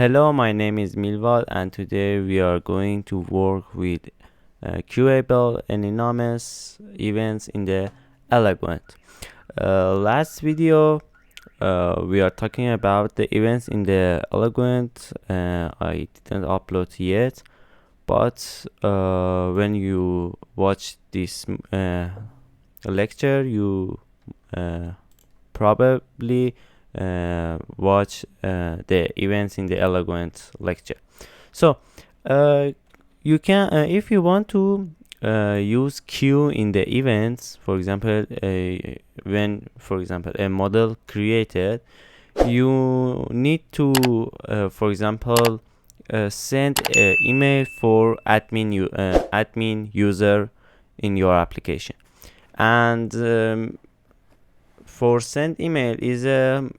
Hello, my name is Milvad, and today we are going to work with queueable anonymous events in the Eloquent. Last video, we are talking about the events in the Eloquent. I didn't upload yet, but when you watch this lecture, you probably watch the events in the Eloquent lecture. So you can, if you want to use queue in the events, for example, when, for example, a model created, you need to, for example, send an email for admin user in your application, and for send email is a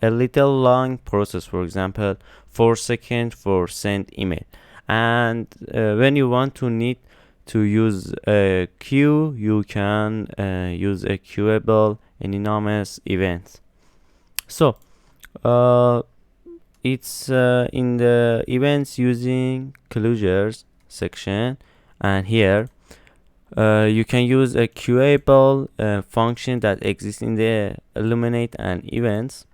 little long process. For example, 4 seconds for send email, and when you want to need to use a queue, you can use a queueable anonymous event. So it's in the events using closures section, and here you can use a queueable function that exists in the Illuminate and events.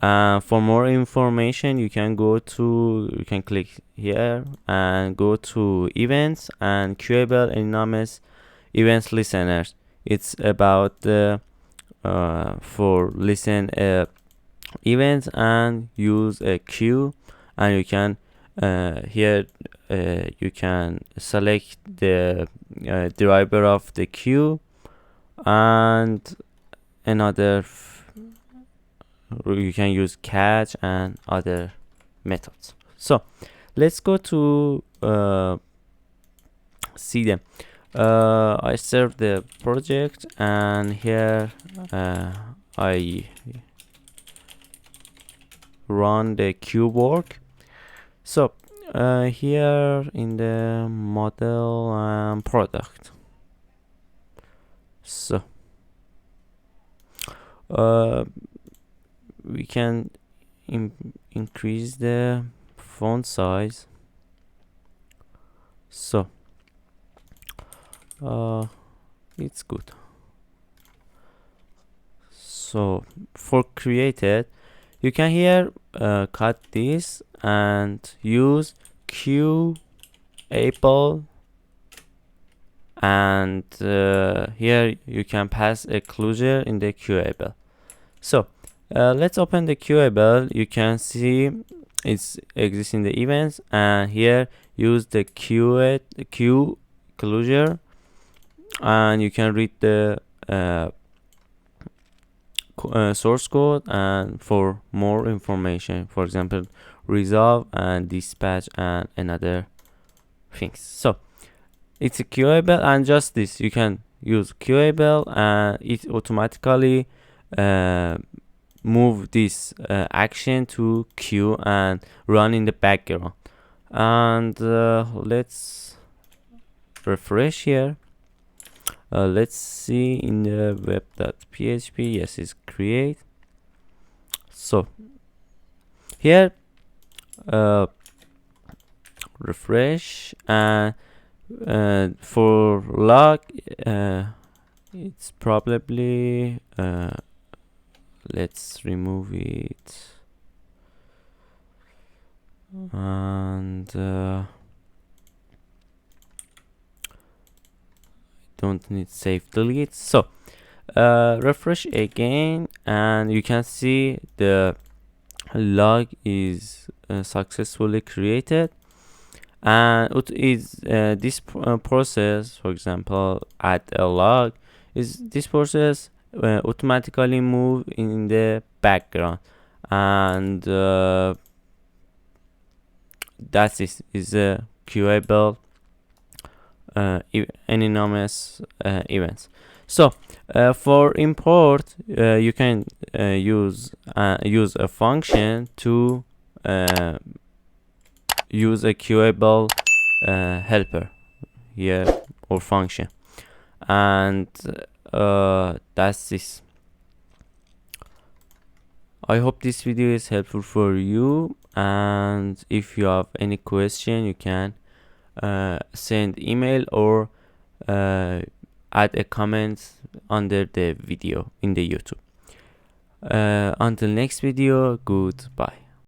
For more information, you can click here and go to events and queueable anonymous events listeners. It's about for listen events and use a queue, and you can here you can select the driver of the queue and another you can use catch and other methods. So let's go to see them. I serve the project, and here I run the queue work. So here in the model and product, so we can increase the font size. So it's good. So for created, you can here cut this and use queueable, and here you can pass a closure in the queueable. So let's open the queueable. You can see it's exists in the events, and here use the queue closure, and you can read the source code and for more information, for example, resolve and dispatch and another things. So it's a queueable, and just this you can use queueable, and it automatically move this action to queue and run in the background. And let's refresh here. Let's see in the web.php. Yes, it's create. So here refresh, and for log it's probably let's remove it, and don't need save delete. So refresh again, and you can see the log is successfully created, and it is this process, for example, add a log, is this process automatically move in the background, and that is a queueable anonymous events. So for import, you can use a function to use a queueable helper here, or function, and that's this. I hope this video is helpful for you, and if you have any question, you can send email or add a comment under the video in the YouTube. Until next video, goodbye.